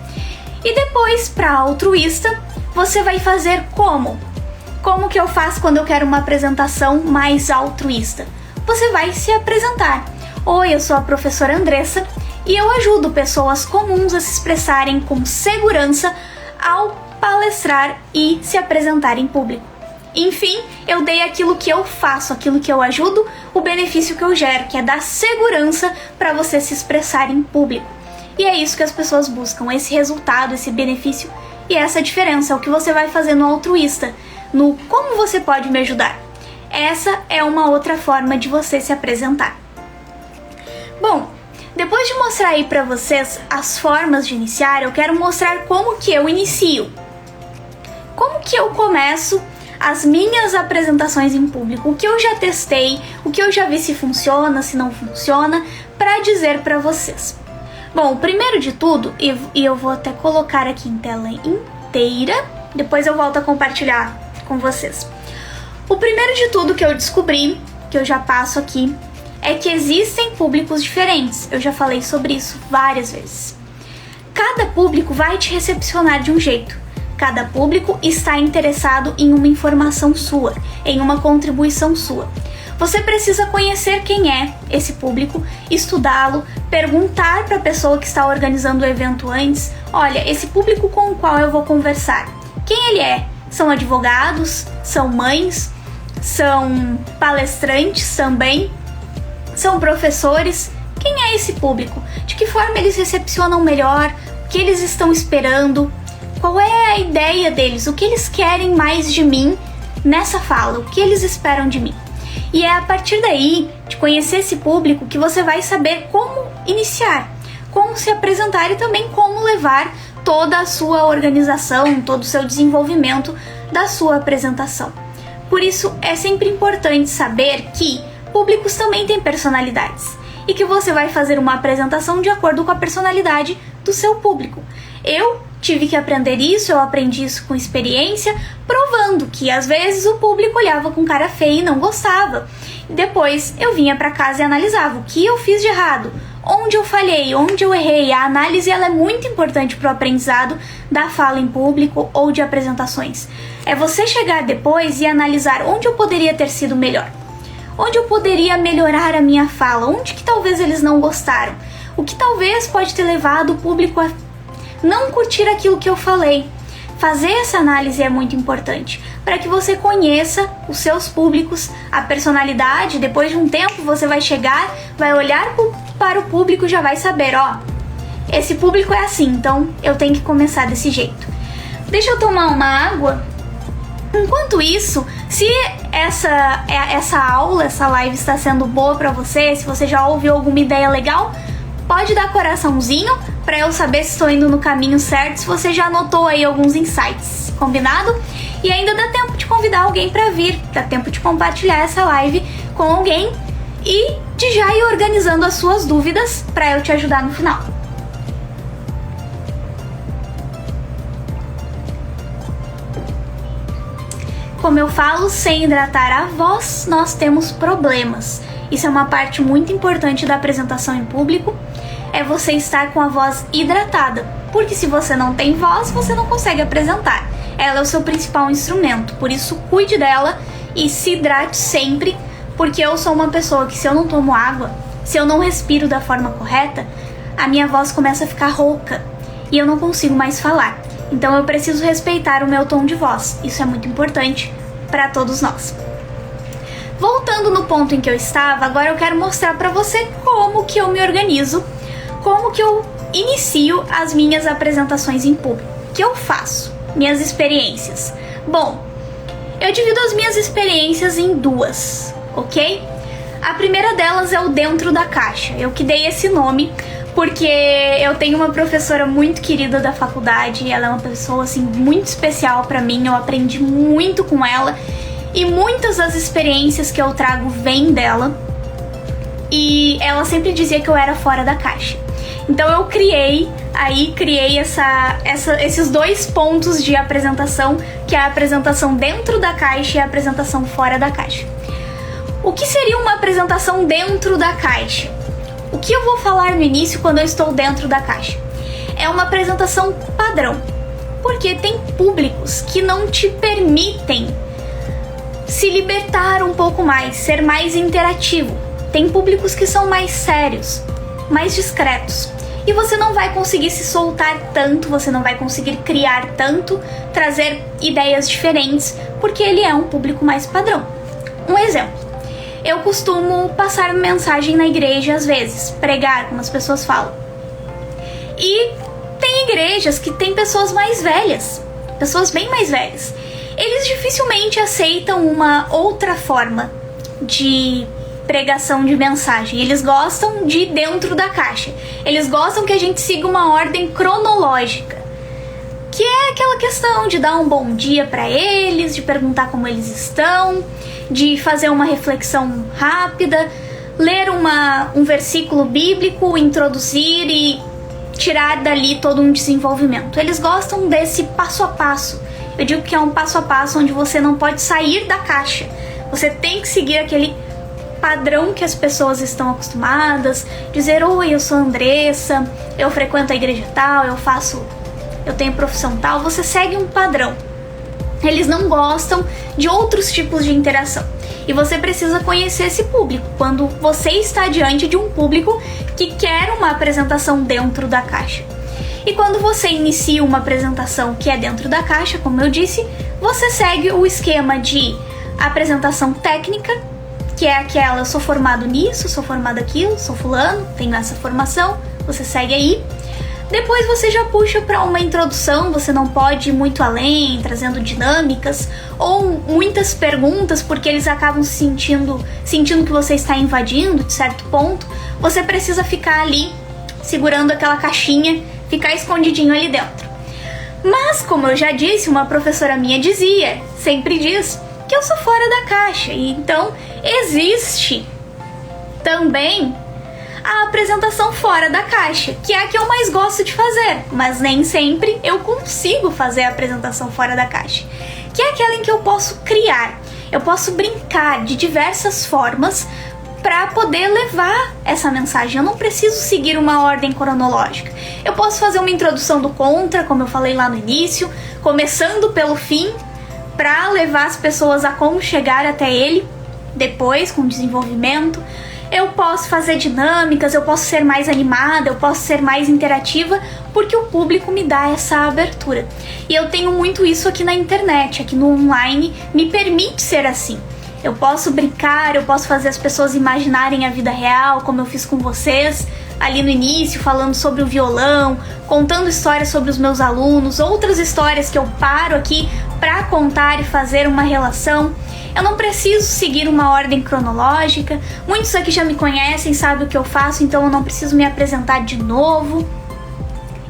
E depois, para altruísta, você vai fazer como? Como que eu faço quando eu quero uma apresentação mais altruísta? Você vai se apresentar. Oi, eu sou a professora Andressa e eu ajudo pessoas comuns a se expressarem com segurança ao palestrar e se apresentar em público. Enfim, eu dei aquilo que eu faço, aquilo que eu ajudo, o benefício que eu gero, que é dar segurança para você se expressar em público. E é isso que as pessoas buscam, esse resultado, esse benefício e essa diferença, é o que você vai fazer no altruísta, no como você pode me ajudar. Essa é uma outra forma de você se apresentar. Bom, depois de mostrar aí para vocês as formas de iniciar, eu quero mostrar como que eu inicio. Como que eu começo as minhas apresentações em público, o que eu já testei, o que eu já vi se funciona, se não funciona, para dizer para vocês. Bom, primeiro de tudo, e eu vou até colocar aqui em tela inteira, depois eu volto a compartilhar com vocês. O primeiro de tudo que eu descobri, que eu já passo aqui, é que existem públicos diferentes. Eu já falei sobre isso várias vezes. Cada público vai te recepcionar de um jeito. Cada público está interessado em uma informação sua, em uma contribuição sua. Você precisa conhecer quem é esse público, estudá-lo, perguntar para a pessoa que está organizando o evento antes, olha, esse público com o qual eu vou conversar, quem ele é? São advogados? São mães? São palestrantes também? São professores? Quem é esse público? De que forma eles recepcionam melhor? O que eles estão esperando? Qual é a ideia deles? O que eles querem mais de mim nessa fala? O que eles esperam de mim? E é a partir daí, de conhecer esse público, que você vai saber como iniciar, como se apresentar e também como levar toda a sua organização, todo o seu desenvolvimento da sua apresentação. Por isso, é sempre importante saber que públicos também têm personalidades e que você vai fazer uma apresentação de acordo com a personalidade do seu público. Eu tive que aprender isso, eu aprendi isso com experiência, provando que às vezes o público olhava com cara feia e não gostava. Depois eu vinha para casa e analisava o que eu fiz de errado, onde eu falhei, onde eu errei. A análise ela é muito importante para o aprendizado da fala em público ou de apresentações. É você chegar depois e analisar onde eu poderia ter sido melhor, onde eu poderia melhorar a minha fala, onde que talvez eles não gostaram, o que talvez pode ter levado o público a não curtir aquilo que eu falei. Fazer essa análise é muito importante para que você conheça os seus públicos, a personalidade. Depois de um tempo você vai chegar, vai olhar para o público e já vai saber, ó, esse público é assim, então eu tenho que começar desse jeito. Deixa eu tomar uma água. Enquanto isso, se essa aula, essa live está sendo boa para você, se você já ouviu alguma ideia legal, pode dar coraçãozinho para eu saber se estou indo no caminho certo, se você já anotou aí alguns insights, combinado? E ainda dá tempo de convidar alguém para vir, dá tempo de compartilhar essa live com alguém e de já ir organizando as suas dúvidas para eu te ajudar no final. Como eu falo, sem hidratar a voz, nós temos problemas. Isso é uma parte muito importante da apresentação em público. é você estar com a voz hidratada, porque se você não tem voz, você não consegue apresentar. Ela é o seu principal instrumento, por isso cuide dela e se hidrate sempre, porque eu sou uma pessoa que se eu não tomo água, se eu não respiro da forma correta, a minha voz começa a ficar rouca e eu não consigo mais falar. Então eu preciso respeitar o meu tom de voz, isso é muito importante para todos nós. Voltando no ponto em que eu estava, agora eu quero mostrar para você como que eu me organizo, como que eu inicio as minhas apresentações em público, o que eu faço, minhas experiências. Bom, eu divido as minhas experiências em duas, ok? A primeira delas é o dentro da caixa, eu que dei esse nome porque eu tenho uma professora muito querida da faculdade, ela é uma pessoa assim muito especial para mim, eu aprendi muito com ela. E muitas das experiências que eu trago vêm dela. E ela sempre dizia que eu era fora da caixa. Então eu criei esses dois pontos de apresentação, que é a apresentação dentro da caixa e a apresentação fora da caixa. O que seria uma apresentação dentro da caixa? O que eu vou falar no início quando eu estou dentro da caixa? É uma apresentação padrão. Porque tem públicos que não te permitem se libertar um pouco mais, ser mais interativo. Tem públicos que são mais sérios, mais discretos. E você não vai conseguir se soltar tanto, você não vai conseguir criar tanto, trazer ideias diferentes, porque ele é um público mais padrão. Um exemplo, eu costumo passar mensagem na igreja às vezes, pregar, como as pessoas falam. E tem igrejas que tem pessoas mais velhas, pessoas bem mais velhas. Eles dificilmente aceitam uma outra forma de pregação de mensagem. Eles gostam de dentro da caixa. Eles gostam que a gente siga uma ordem cronológica, que é aquela questão de dar um bom dia para eles, de perguntar como eles estão, de fazer uma reflexão rápida, ler um versículo bíblico, introduzir e tirar dali todo um desenvolvimento. Eles gostam desse passo a passo. Eu digo que é um passo a passo onde você não pode sair da caixa. Você tem que seguir aquele padrão que as pessoas estão acostumadas. Dizer, oi, eu sou a Andressa, eu frequento a igreja tal, eu tenho profissão tal. Você segue um padrão. Eles não gostam de outros tipos de interação. E você precisa conhecer esse público. Quando você está diante de um público que quer uma apresentação dentro da caixa. E quando você inicia uma apresentação que é dentro da caixa, como eu disse, você segue o esquema de apresentação técnica, que é aquela, eu sou formado nisso, sou formado aquilo, sou fulano, tenho essa formação, você segue aí. Depois você já puxa para uma introdução, você não pode ir muito além, trazendo dinâmicas ou muitas perguntas, porque eles acabam sentindo que você está invadindo de certo ponto. Você precisa ficar ali, segurando aquela caixinha, ficar escondidinho ali dentro. Mas, como eu já disse, uma professora minha sempre diz, que eu sou fora da caixa. E então, existe também a apresentação fora da caixa, que é a que eu mais gosto de fazer, mas nem sempre eu consigo fazer a apresentação fora da caixa, que é aquela em que eu posso criar, eu posso brincar de diversas formas para poder levar essa mensagem. Eu não preciso seguir uma ordem cronológica. Eu posso fazer uma introdução do contra, como eu falei lá no início, começando pelo fim, para levar as pessoas a como chegar até ele, depois com desenvolvimento. Eu posso fazer dinâmicas, eu posso ser mais animada, eu posso ser mais interativa, porque o público me dá essa abertura. E eu tenho muito isso aqui na internet, aqui no online, me permite ser assim. Eu posso brincar, eu posso fazer as pessoas imaginarem a vida real, como eu fiz com vocês ali no início, falando sobre o violão, contando histórias sobre os meus alunos, outras histórias que eu paro aqui para contar e fazer uma relação. Eu não preciso seguir uma ordem cronológica, muitos aqui já me conhecem, sabem o que eu faço, então eu não preciso me apresentar de novo.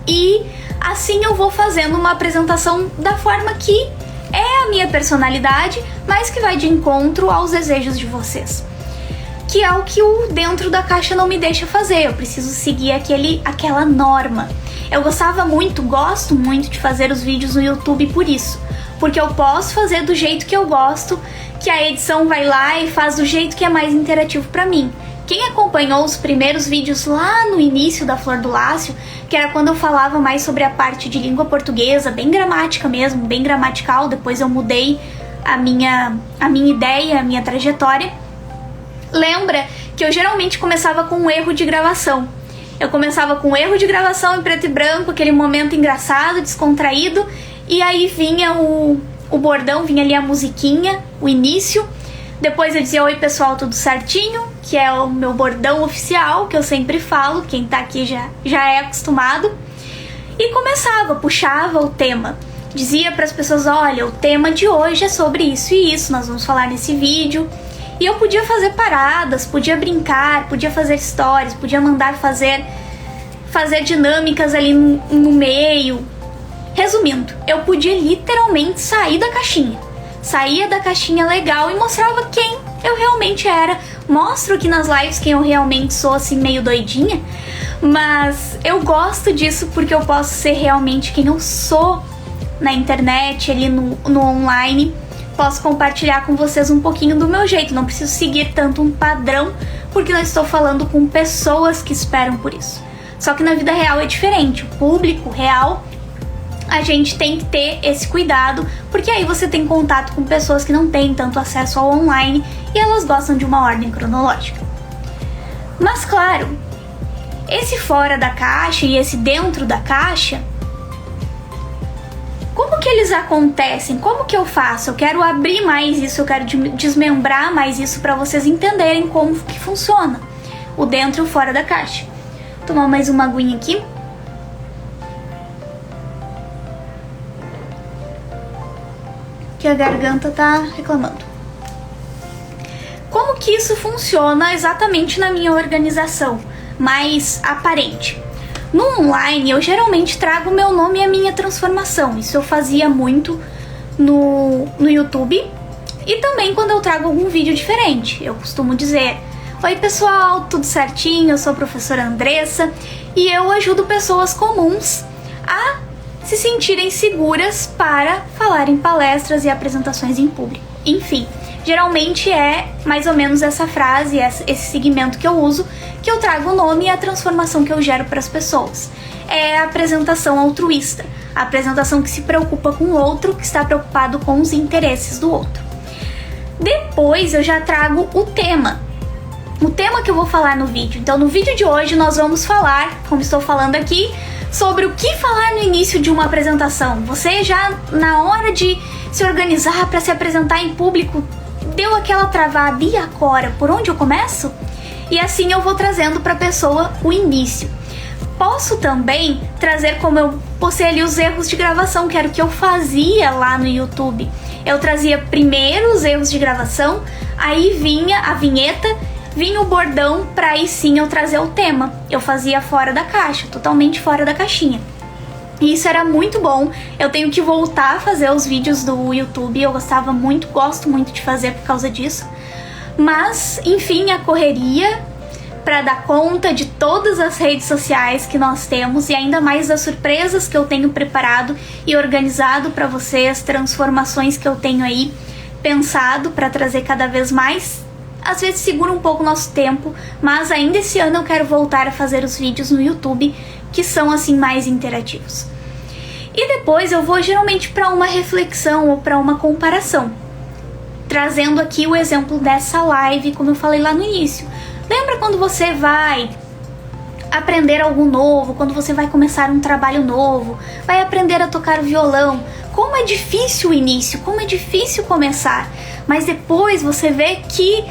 E assim eu vou fazendo uma apresentação da forma que é a minha personalidade, mas que vai de encontro aos desejos de vocês. Que é o que o dentro da caixa não me deixa fazer, eu preciso seguir aquela norma. Eu gosto muito de fazer os vídeos no YouTube por isso, porque eu posso fazer do jeito que eu gosto, que a edição vai lá e faz do jeito que é mais interativo pra mim. Quem acompanhou os primeiros vídeos lá no início da Flor do Lácio, que era quando eu falava mais sobre a parte de língua portuguesa, bem gramática mesmo, bem gramatical, depois eu mudei a minha ideia, a minha trajetória, lembra que eu geralmente começava com um erro de gravação. Eu começava com um erro de gravação em preto e branco, aquele momento engraçado, descontraído, e aí vinha o bordão, vinha ali a musiquinha, o início. Depois eu dizia: oi pessoal, tudo certinho? Que é o meu bordão oficial, que eu sempre falo, quem tá aqui já é acostumado. E começava, puxava o tema. Dizia para as pessoas: olha, o tema de hoje é sobre isso e isso, nós vamos falar nesse vídeo. E eu podia fazer paradas, podia brincar, podia fazer stories, podia mandar fazer dinâmicas ali no meio. Resumindo, eu podia literalmente sair da caixinha. Saía da caixinha legal e mostrava quem eu realmente era. Mostro aqui nas lives quem eu realmente sou, assim, meio doidinha. Mas eu gosto disso porque eu posso ser realmente quem eu sou na internet, ali no online. Posso compartilhar com vocês um pouquinho do meu jeito. Não preciso seguir tanto um padrão, porque eu estou falando com pessoas que esperam por isso. Só que na vida real é diferente. O público real, a gente tem que ter esse cuidado, porque aí você tem contato com pessoas que não têm tanto acesso ao online e elas gostam de uma ordem cronológica. Mas claro, esse fora da caixa e esse dentro da caixa, como que eles acontecem? Como que eu faço? Eu quero abrir mais isso, eu quero desmembrar mais isso para vocês entenderem como que funciona o dentro e o fora da caixa. Vou tomar mais uma aguinha aqui. Que a garganta tá reclamando. Como que isso funciona exatamente na minha organização mais aparente? No online, eu geralmente trago o meu nome e a minha transformação. Isso eu fazia muito no YouTube. E também quando eu trago algum vídeo diferente. Eu costumo dizer: oi pessoal, tudo certinho? Eu sou a professora Andressa e eu ajudo pessoas comuns a se sentirem seguras para falar em palestras e apresentações em público. Enfim, geralmente é mais ou menos essa frase, esse segmento que eu uso, que eu trago o nome e a transformação que eu gero para as pessoas. É a apresentação altruísta, a apresentação que se preocupa com o outro, que está preocupado com os interesses do outro. Depois eu já trago o tema que eu vou falar no vídeo. Então no vídeo de hoje nós vamos falar, como estou falando aqui, sobre o que falar no início de uma apresentação. Você já na hora de se organizar para se apresentar em público deu aquela travada: e agora, por onde eu começo? E assim eu vou trazendo para a pessoa o início. Posso também trazer, como eu postei ali, os erros de gravação, que era o que eu fazia lá no YouTube. Eu trazia primeiro os erros de gravação, aí vinha a vinheta, vinha o bordão, para aí sim eu trazer o tema. Eu fazia fora da caixa, totalmente fora da caixinha. E isso era muito bom. Eu tenho que voltar a fazer os vídeos do YouTube, eu gostava muito, gosto muito de fazer por causa disso. Mas, enfim, a correria para dar conta de todas as redes sociais que nós temos e ainda mais das surpresas que eu tenho preparado e organizado para vocês, transformações que eu tenho aí pensado para trazer cada vez mais. Às vezes segura um pouco o nosso tempo, mas ainda esse ano eu quero voltar a fazer os vídeos no YouTube, que são assim mais interativos. E depois eu vou geralmente para uma reflexão ou para uma comparação, trazendo aqui o exemplo dessa live, como eu falei lá no início. Lembra quando você vai aprender algo novo, quando você vai começar um trabalho novo, vai aprender a tocar violão? Como é difícil o início, como é difícil começar, mas depois você vê que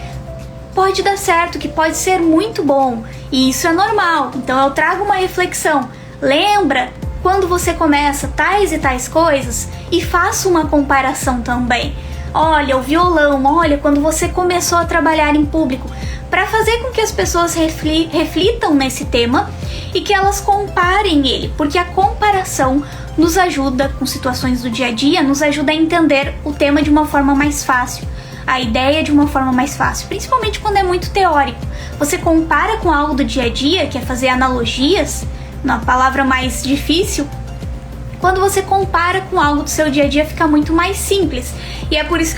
pode dar certo, que pode ser muito bom, e isso é normal. Então eu trago uma reflexão. Lembra quando você começa tais e tais coisas? E faço uma comparação também. Olha, o violão, olha, quando você começou a trabalhar em público, para fazer com que as pessoas reflitam nesse tema e que elas comparem ele, porque a comparação nos ajuda com situações do dia a dia, nos ajuda a entender o tema de uma forma mais fácil, a ideia de uma forma mais fácil, principalmente quando é muito teórico. Você compara com algo do dia a dia, que é fazer analogias, uma palavra mais difícil. Quando você compara com algo do seu dia a dia, fica muito mais simples. E é por isso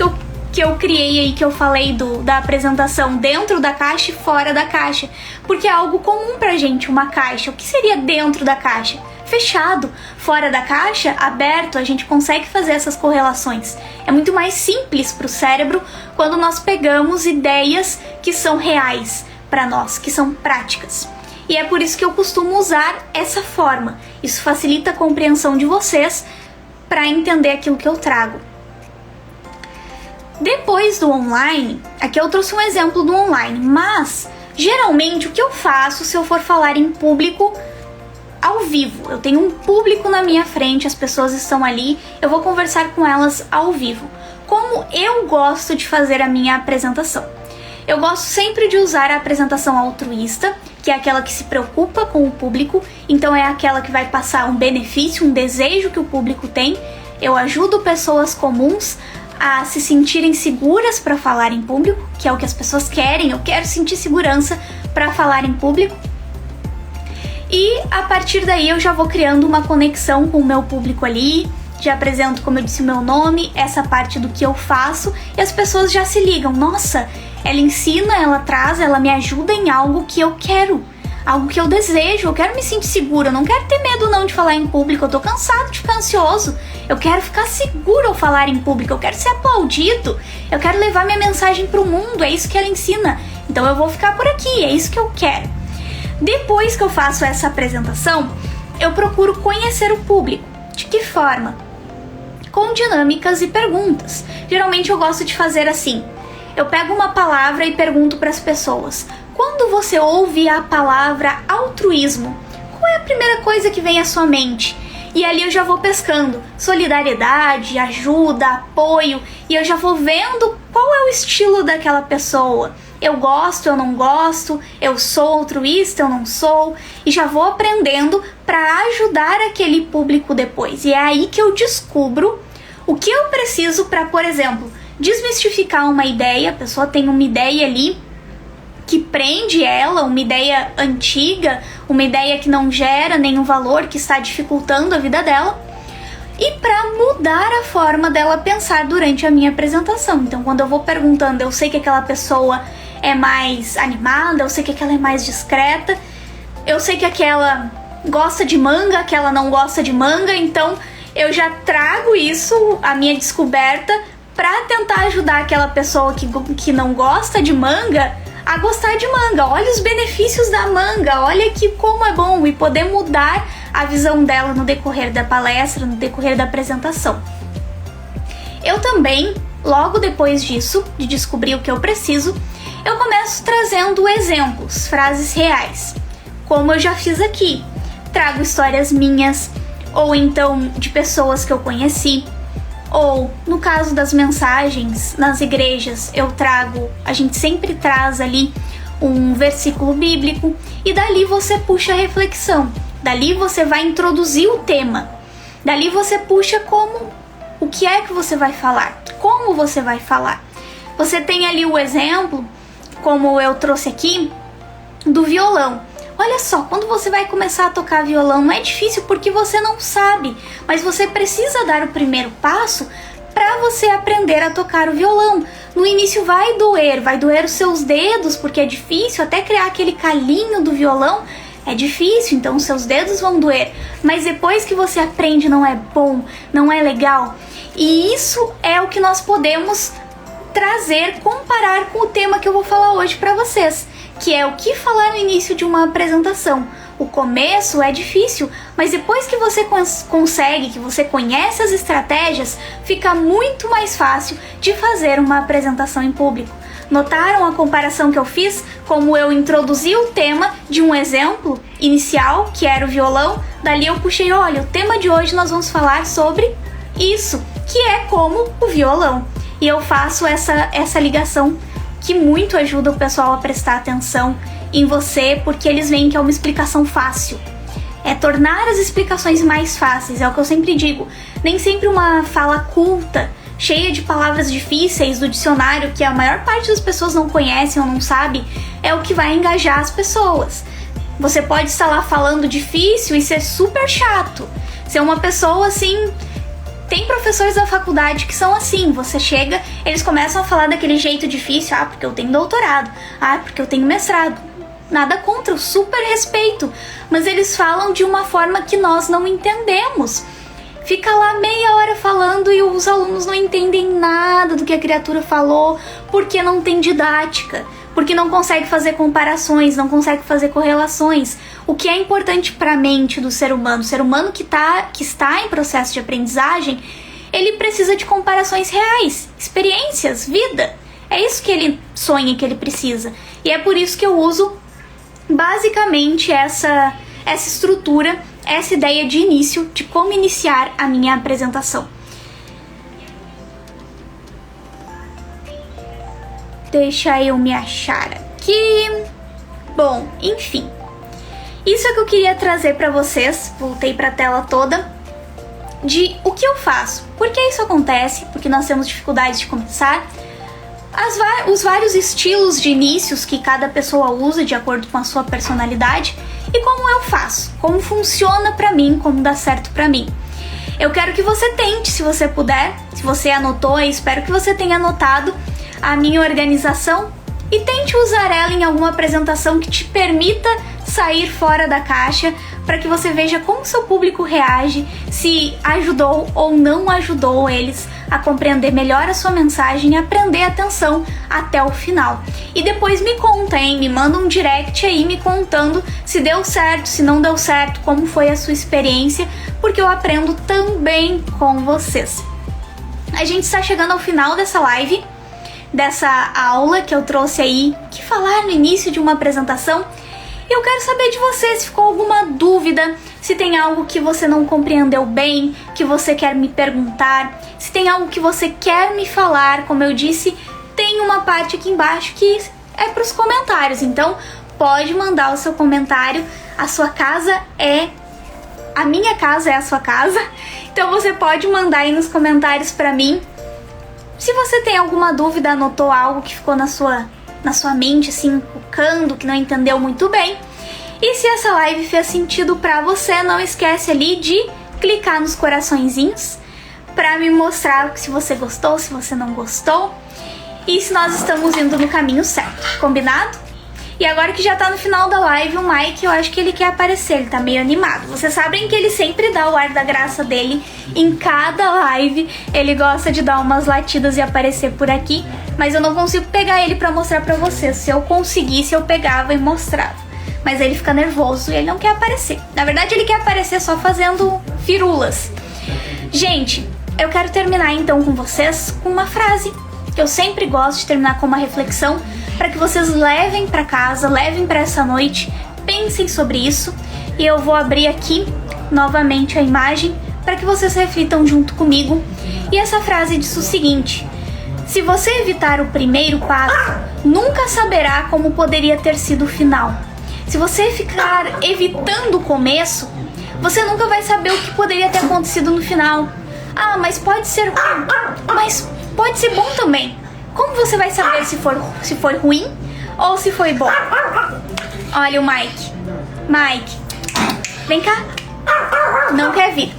que que eu criei aí, que eu falei da apresentação dentro da caixa e fora da caixa, porque é algo comum pra gente, uma caixa. O que seria dentro da caixa? Fechado. Fora da caixa, aberto, a gente consegue fazer essas correlações. É muito mais simples pro cérebro quando nós pegamos ideias que são reais para nós, que são práticas. E é por isso que eu costumo usar essa forma. Isso facilita a compreensão de vocês para entender aquilo que eu trago. Depois do online, aqui eu trouxe um exemplo do online, mas geralmente o que eu faço se eu for falar em público ao vivo? Eu tenho um público na minha frente, as pessoas estão ali, eu vou conversar com elas ao vivo. Como eu gosto de fazer a minha apresentação? Eu gosto sempre de usar a apresentação altruísta, que é aquela que se preocupa com o público, então é aquela que vai passar um benefício, um desejo que o público tem. Eu ajudo pessoas comuns a se sentirem seguras para falar em público, que é o que as pessoas querem. Eu quero sentir segurança para falar em público. E a partir daí eu já vou criando uma conexão com o meu público ali, já apresento, como eu disse, o meu nome, essa parte do que eu faço, e as pessoas já se ligam. Nossa, ela ensina, ela traz, ela me ajuda em algo que eu quero, algo que eu desejo, eu quero me sentir segura, eu não quero ter medo não de falar em público, eu tô cansado de ficar ansioso, eu quero ficar segura ao falar em público, eu quero ser aplaudido, eu quero levar minha mensagem pro mundo, é isso que ela ensina, então eu vou ficar por aqui, é isso que eu quero. Depois que eu faço essa apresentação, eu procuro conhecer o público. De que forma? Com dinâmicas e perguntas. Geralmente eu gosto de fazer assim. Eu pego uma palavra e pergunto para as pessoas: quando você ouve a palavra altruísmo, qual é a primeira coisa que vem à sua mente? E ali eu já vou pescando solidariedade, ajuda, apoio, e eu já vou vendo qual é o estilo daquela pessoa. Eu gosto, eu não gosto, eu sou altruísta, eu não sou, e já vou aprendendo para ajudar aquele público depois. E é aí que eu descubro o que eu preciso para, por exemplo, desmistificar uma ideia. A pessoa tem uma ideia ali que prende ela, uma ideia antiga, uma ideia que não gera nenhum valor, que está dificultando a vida dela, e para mudar a forma dela pensar durante a minha apresentação. Então, quando eu vou perguntando, eu sei que aquela pessoa é mais animada, eu sei que aquela é mais discreta, eu sei que aquela gosta de manga, aquela não gosta de manga, então eu já trago isso, a minha descoberta, para tentar ajudar aquela pessoa que não gosta de manga a gostar de manga. Olha os benefícios da manga, olha que como é bom, e poder mudar a visão dela no decorrer da palestra, no decorrer da apresentação. Eu também, logo depois disso, de descobrir o que eu preciso, eu começo trazendo exemplos, frases reais, como eu já fiz aqui. Trago histórias minhas, ou então de pessoas que eu conheci, ou no caso das mensagens nas igrejas, a gente sempre traz ali um versículo bíblico, e dali você puxa a reflexão, dali você vai introduzir o tema, dali você puxa o que é que você vai falar, como você vai falar. Você tem ali o exemplo, como eu trouxe aqui, do violão. Olha só, quando você vai começar a tocar violão, não é difícil porque você não sabe, mas você precisa dar o primeiro passo para você aprender a tocar o violão. No início vai doer os seus dedos, porque é difícil, até criar aquele calinho do violão é difícil, então os seus dedos vão doer, mas depois que você aprende não é bom, não é legal. E isso é o que nós podemos trazer, comparar com o tema que eu vou falar hoje para vocês, que é o que falar no início de uma apresentação. O começo é difícil, mas depois que você consegue, que você conhece as estratégias, fica muito mais fácil de fazer uma apresentação em público. Notaram a comparação que eu fiz? Como eu introduzi o tema de um exemplo inicial, que era o violão, dali eu puxei, olha, o tema de hoje nós vamos falar sobre isso, que é como o violão. E eu faço essa ligação que muito ajuda o pessoal a prestar atenção em você, porque eles veem que é uma explicação fácil. É tornar as explicações mais fáceis, é o que eu sempre digo. Nem sempre uma fala culta, cheia de palavras difíceis do dicionário, que a maior parte das pessoas não conhecem ou não sabe, é o que vai engajar as pessoas. Você pode estar lá falando difícil e ser super chato, ser uma pessoa assim Tem professores da faculdade que são assim, você chega, eles começam a falar daquele jeito difícil, porque eu tenho doutorado, porque eu tenho mestrado. Nada contra, eu super respeito, mas eles falam de uma forma que nós não entendemos. Fica lá meia hora falando e os alunos não entendem nada do que a criatura falou, porque não tem didática, porque não consegue fazer comparações, não consegue fazer correlações. O que é importante para a mente do ser humano? O ser humano que está em processo de aprendizagem, ele precisa de comparações reais, experiências, vida. É isso que ele sonha, que ele precisa. E é por isso que eu uso basicamente essa estrutura, essa ideia de início, de como iniciar a minha apresentação. Deixa eu me achar aqui. Bom, enfim. Isso é que eu queria trazer para vocês. Voltei para a tela toda. De o que eu faço. Por que isso acontece? Porque nós temos dificuldades de começar. Os vários estilos de inícios que cada pessoa usa de acordo com a sua personalidade. E como eu faço. Como funciona para mim, como dá certo para mim. Eu quero que você tente, se você puder. Se você anotou, eu espero que você tenha anotado a minha organização e tente usar ela em alguma apresentação que te permita sair fora da caixa, para que você veja como seu público reage, se ajudou ou não ajudou eles a compreender melhor a sua mensagem e aprender atenção até o final. E depois me conta, me manda um direct aí me contando se deu certo, se não deu certo, como foi a sua experiência, porque eu aprendo também com vocês. A gente está chegando ao final dessa live, dessa aula que eu trouxe aí, que falar no início de uma apresentação. Eu quero saber de você se ficou alguma dúvida, se tem algo que você não compreendeu bem, que você quer me perguntar, se tem algo que você quer me falar. Como eu disse, tem uma parte aqui embaixo que é para os comentários, então pode mandar o seu comentário. A sua casa é... A minha casa é a sua casa, então você pode mandar aí nos comentários para mim. Se você tem alguma dúvida, anotou algo que ficou na sua mente, assim, cucando, que não entendeu muito bem. E se essa live fez sentido pra você, não esquece ali de clicar nos coraçõezinhos pra me mostrar se você gostou, se você não gostou. E se nós estamos indo no caminho certo, combinado? E agora que já tá no final da live, o Mike, eu acho que ele quer aparecer, ele tá meio animado. Vocês sabem que ele sempre dá o ar da graça dele em cada live. Ele gosta de dar umas latidas e aparecer por aqui, mas eu não consigo pegar ele pra mostrar pra vocês. Se eu conseguisse, eu pegava e mostrava. Mas ele fica nervoso e ele não quer aparecer. Na verdade, ele quer aparecer só fazendo firulas. Gente, eu quero terminar então com vocês com uma frase. Eu sempre gosto de terminar com uma reflexão, para que vocês levem para casa, levem para essa noite, pensem sobre isso. E eu vou abrir aqui novamente a imagem para que vocês reflitam junto comigo. E essa frase diz o seguinte: se você evitar o primeiro passo, nunca saberá como poderia ter sido o final. Se você ficar evitando o começo, você nunca vai saber o que poderia ter acontecido no final. Mas pode ser ruim, mas pode ser bom também. Como você vai saber se foi ruim ou se foi bom? Olha o Mike. Mike, vem cá. Não quer vir.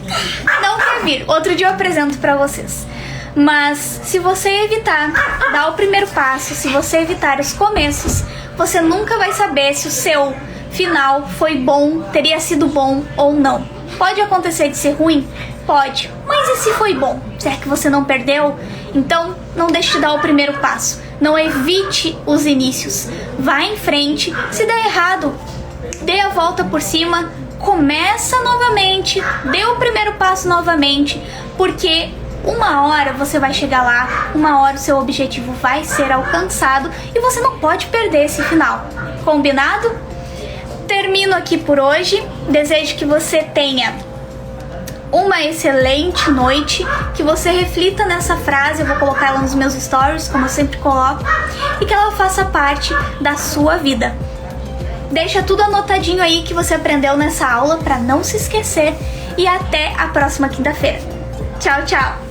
Não quer vir. Outro dia eu apresento pra vocês. Mas se você evitar dar o primeiro passo, se você evitar os começos, você nunca vai saber se o seu final foi bom, teria sido bom ou não. Pode acontecer de ser ruim? Pode. Mas e se foi bom? Será que você não perdeu? Então, não deixe de dar o primeiro passo. Não evite os inícios. Vá em frente. Se der errado, dê a volta por cima. Começa novamente. Dê o primeiro passo novamente. Porque uma hora você vai chegar lá. Uma hora o seu objetivo vai ser alcançado. E você não pode perder esse final. Combinado? Termino aqui por hoje. Desejo que você tenha uma excelente noite, que você reflita nessa frase. Eu vou colocar ela nos meus stories, como eu sempre coloco, e que ela faça parte da sua vida. Deixa tudo anotadinho aí que você aprendeu nessa aula para não se esquecer, e até a próxima quinta-feira. Tchau, tchau!